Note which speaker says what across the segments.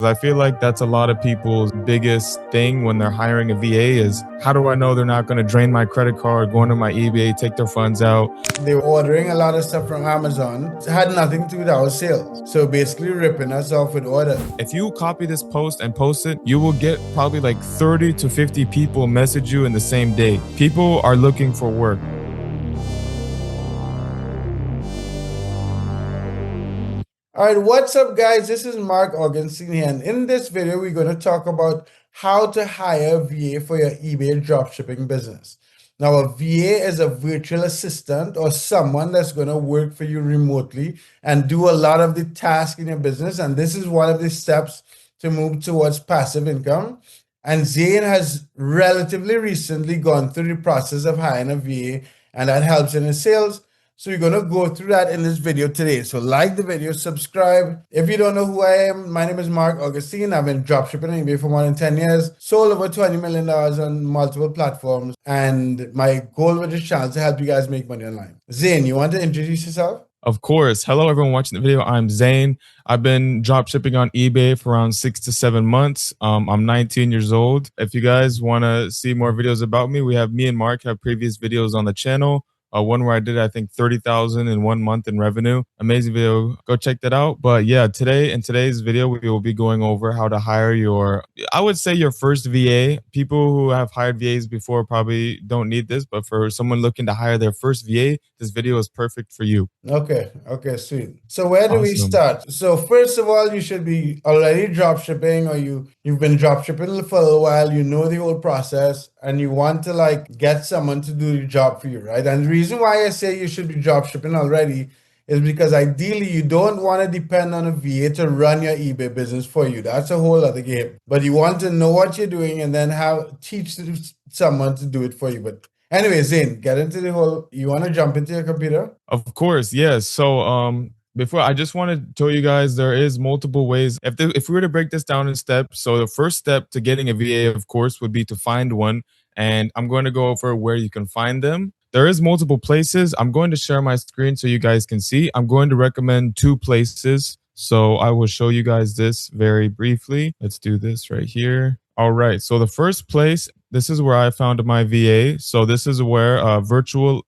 Speaker 1: I feel like that's a lot of people's biggest thing when they're hiring a VA is, how do I know they're not going to drain my credit card, go into my eBay, take their funds out?
Speaker 2: They were ordering a lot of stuff from Amazon. It had nothing to do with our sales. So basically ripping us off with orders.
Speaker 1: If you copy this post and post it, you will get probably like 30 to 50 people message you in the same day. People are looking for work.
Speaker 2: All right, what's up, guys? This is Mark Augustine here, and in this video, we're going to talk about how to hire a VA for your eBay dropshipping business. Now, a VA is a virtual assistant or someone that's going to work for you remotely and do a lot of the tasks in your business, and this is one of the steps to move towards passive income. And Zain has relatively recently gone through the process of hiring a VA, and that helps in his sales. So we're going to go through that in this video today. So like the video, subscribe. If you don't know who I am, my name is Mark Augustine. I've been dropshipping on eBay for more than 10 years, sold over $20 million on multiple platforms. And my goal with this channel is to help you guys make money online. Zain, you want to introduce yourself?
Speaker 1: Of course. Hello, everyone watching the video. I'm Zain. I've been dropshipping on eBay for around 6 to 7 months. I'm 19 years old. If you guys want to see more videos about me, me and Mark have previous videos on the channel. One where I did, I think, 30,000 in 1 month in revenue. Amazing video. Go check that out. But yeah, in today's video, we will be going over how to hire I would say your first VA. People who have hired VAs before probably don't need this, but for someone looking to hire their first VA, this video is perfect for you.
Speaker 2: Okay, sweet. So where do we start? So first of all, you should be already dropshipping, or you've been dropshipping for a while, you know the whole process, and you want to like get someone to do the job for you, right? And the reason why I say you should be dropshipping already is because ideally you don't want to depend on a VA to run your eBay business for you. That's a whole other game. But you want to know what you're doing and then teach someone to do it for you. But anyway, Zain, you want to jump into your computer?
Speaker 1: Of course, yes. So before, I just want to tell you guys there is multiple ways. If we were to break this down in steps, so the first step to getting a VA, of course, would be to find one. And I'm going to go over where you can find them. There is multiple places. I'm going to share my screen so you guys can see. I'm going to recommend 2 places. So I will show you guys this very briefly. Let's do this right here. All right. So the first place, this is where I found my VA. So this is where r/virtual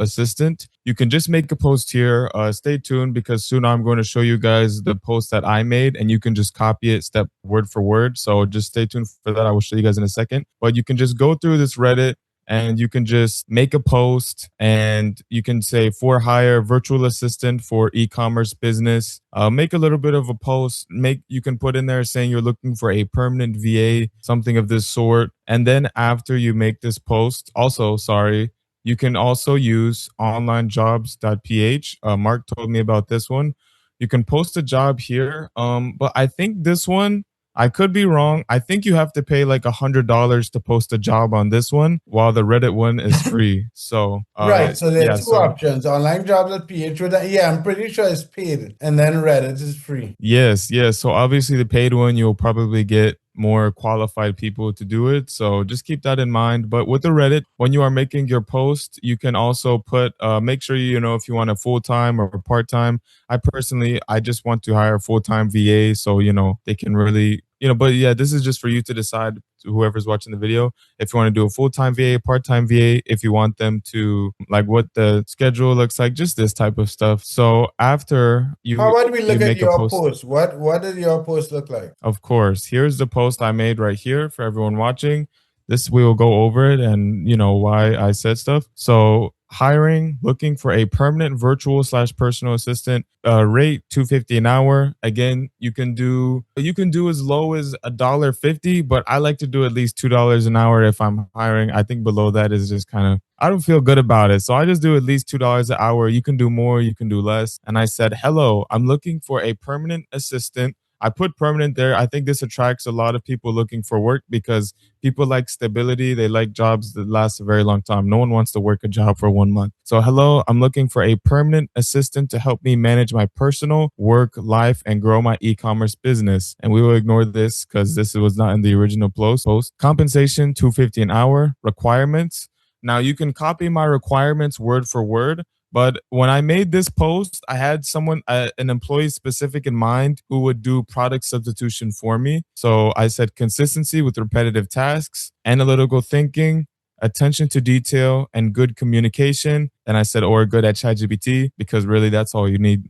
Speaker 1: assistant. You can just make a post here. Stay tuned because soon I'm going to show you guys the post that I made and you can just copy it word for word. So just stay tuned for that. I will show you guys in a second. But you can just go through this Reddit and you can just make a post and you can say for hire virtual assistant for e-commerce business. Make a little bit of a post. You can put in there saying you're looking for a permanent VA, something of this sort. And then after you make this post, you can also use OnlineJobs.ph. Mark told me about this one. You can post a job here. But I think this one, I could be wrong. I think you have to pay like $100 to post a job on this one, while the Reddit one is free. So
Speaker 2: right. So there are 2 options: OnlineJobs.ph. Yeah, I'm pretty sure it's paid, and then Reddit is free.
Speaker 1: Yes. So obviously the paid one, you'll probably get more qualified people to do it. So just keep that in mind. But with the Reddit, when you are making your post, you can also put, make sure if you want a full-time or part-time. I just want to hire a full-time VA. So, they can really, but yeah, this is just for you to decide, whoever's watching the video, if you want to do a full-time VA, part-time VA, if you want them to, like what the schedule looks like, just this type of stuff. So after
Speaker 2: how about we look at your post? What does your post look like?
Speaker 1: Of course, here's the post I made right here for everyone watching. We will go over it and why I said stuff. So looking for a permanent virtual / personal assistant, rate $250 an hour. Again, you can do as low as $1.50, but I like to do at least $2 an hour if I'm hiring. I think below that is just kind of, I don't feel good about it. So I just do at least $2 an hour. You can do more, you can do less. And I said, hello, I'm looking for a permanent assistant. I put permanent there. I think this attracts a lot of people looking for work because people like stability. They like jobs that last a very long time. No one wants to work a job for 1 month. So hello, I'm looking for a permanent assistant to help me manage my personal work life and grow my e-commerce business. And we will ignore this because this was not in the original post. Compensation, $250 an hour. Requirements. Now you can copy my requirements word for word, But when I made this post, I had someone, an employee specific in mind who would do product substitution for me. So I said consistency with repetitive tasks, analytical thinking, attention to detail, and good communication. And I said, or good at ChatGPT, because really that's all you need,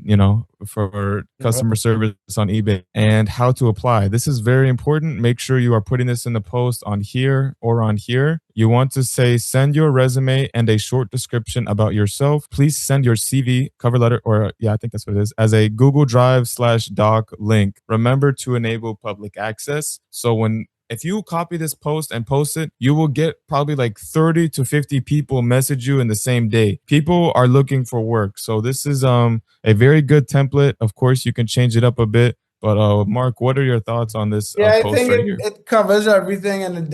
Speaker 1: for customer service on eBay. And how to apply. This is very important. Make sure you are putting this in the post on here or on here. You want to say, send your resume and a short description about yourself. Please send your CV, cover letter, or yeah, I think that's what it is, as a Google Drive/doc link. Remember to enable public access. So if you copy this post and post it, you will get probably like 30 to 50 people message you in the same day. People are looking for work. So this is a very good template. Of course, you can change it up a bit. But Mark, what are your thoughts on this
Speaker 2: Yeah, I
Speaker 1: post
Speaker 2: think
Speaker 1: right
Speaker 2: it,
Speaker 1: here?
Speaker 2: it covers everything and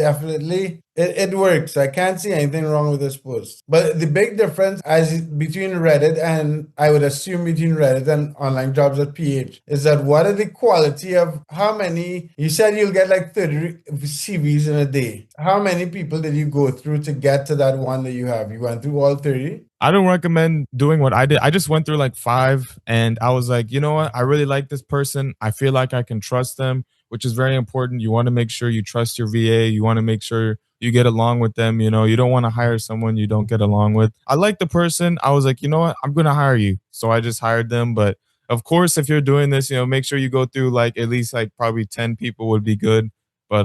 Speaker 2: it works. I can't see anything wrong with this post. But the big difference between Reddit and I would assume between Reddit and OnlineJobs.ph is that what are the quality of how many, you said you'll get like 30 CVs in a day. How many people did you go through to get to that one that you have? You went through all 30?
Speaker 1: I don't recommend doing what I did. I just went through like 5 and I was like, you know what? I really like this person. I feel like I can trust them, which is very important. You want to make sure you trust your VA. You want to make sure you get along with them. You don't want to hire someone you don't get along with. I like the person. I was like, you know what? I'm going to hire you. So I just hired them. But of course, if you're doing this, make sure you go through like at least like probably 10 people would be good. But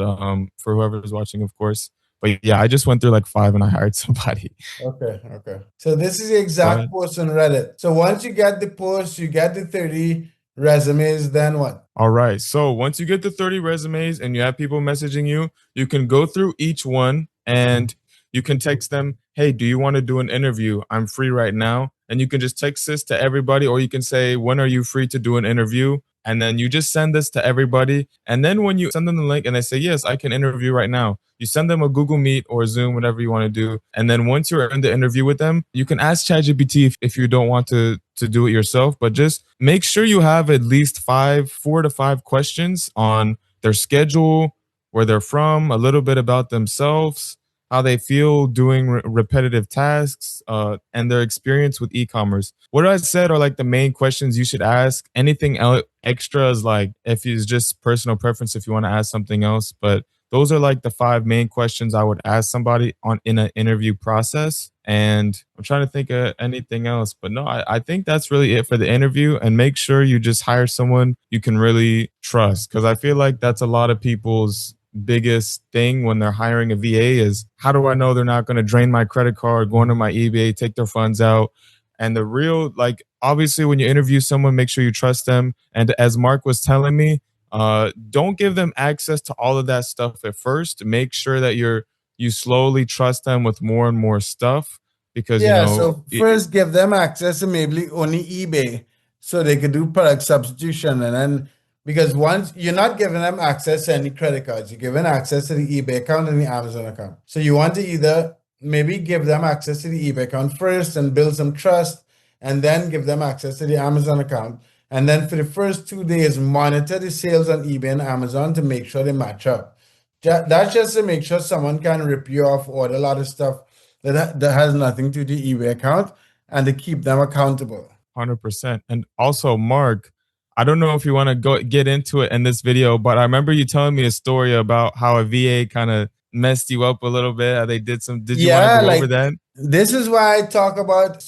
Speaker 1: for whoever's watching, of course. But yeah, I just went through like 5 and I hired somebody.
Speaker 2: Okay. So this is the
Speaker 1: Go
Speaker 2: exact
Speaker 1: ahead.
Speaker 2: post on Reddit. So once you get the post, you get the 30 resumes, then what?
Speaker 1: All right. So once you get the 30 resumes and you have people messaging you, you can go through each one and you can text them, hey, do you want to do an interview? I'm free right now. And you can just text this to everybody, or you can say, when are you free to do an interview? And then you just send this to everybody. And then when you send them the link and they say, yes, I can interview right now, you send them a Google Meet or Zoom, whatever you want to do. And then once you're in the interview with them, you can ask ChatGPT if you don't want to do it yourself, but just make sure you have at least 4 to 5 questions on their schedule, where they're from, a little bit about themselves, how they feel doing repetitive tasks, and their experience with e-commerce. What I said are like the main questions you should ask. Anything extra is like if it's just personal preference, if you want to ask something else. But those are like the 5 main questions I would ask somebody in an interview process. And I'm trying to think of anything else, but no, I think that's really it for the interview. And make sure you just hire someone you can really trust, because I feel like that's a lot of people's biggest thing when they're hiring a VA is, how do I know they're not going to drain my credit card, go into my eBay, take their funds out? And the real, like, obviously when you interview someone, make sure you trust them. And as Mark was telling me, don't give them access to all of that stuff at first. Make sure that you slowly trust them with more and more stuff, because
Speaker 2: Yeah, so first give them access to maybe only eBay so they could do product substitution. And then, because once you're not giving them access to any credit cards, you're giving access to the eBay account and the Amazon account. So you want to either maybe give them access to the eBay account first and build some trust, and then give them access to the Amazon account. And then for the first 2 days, monitor the sales on eBay and Amazon to make sure they match up. That's just to make sure someone can rip you off, order a lot of stuff that has nothing to do with the eBay account, and to keep them accountable.
Speaker 1: 100%. And also, Mark, I don't know if you want to get into it in this video, but I remember you telling me a story about how a VA kind of messed you up a little bit. Did you want to go over that?
Speaker 2: This is why I talk about,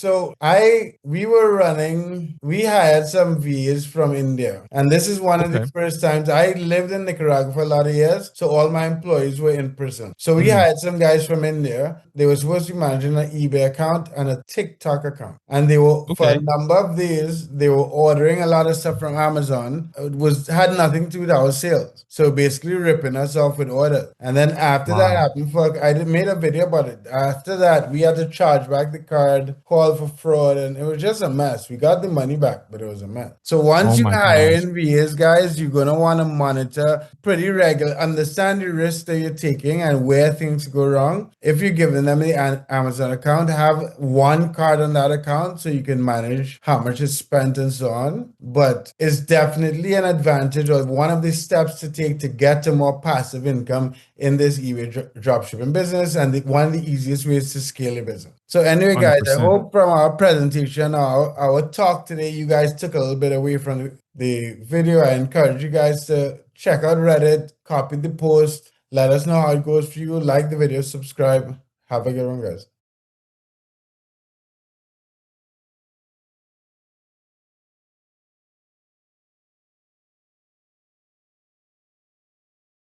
Speaker 2: we hired some VAs from India. And this is one of the first times. I lived in Nicaragua for a lot of years, so all my employees were in person. So we hired some guys from India. They were supposed to be managing an eBay account and a TikTok account. And they were, for a number of days, they were ordering a lot of stuff from Amazon. It had nothing to do with our sales. So basically ripping us off with orders. And then after that happened, I made a video about it. After that, we had to charge back the card, call for fraud, and it was just a mess. We got the money back, but it was a mess. So once you hire in VAs, guys, you're going to want to monitor pretty regular, understand the risk that you're taking and where things go wrong. If you're giving them the Amazon account, have one card on that account so you can manage how much is spent and so on. But it's definitely an advantage, or one of the steps to take to get to more passive income in this eBay dropshipping business, and one of the easiest ways to scale your business. business. So anyway, guys, I
Speaker 1: 100%.
Speaker 2: hope from our presentation, our talk today, you guys took a little bit away from the video. I encourage you guys to check out Reddit, copy the post, let us know how it goes for you, like the video, subscribe. Have a good one, guys.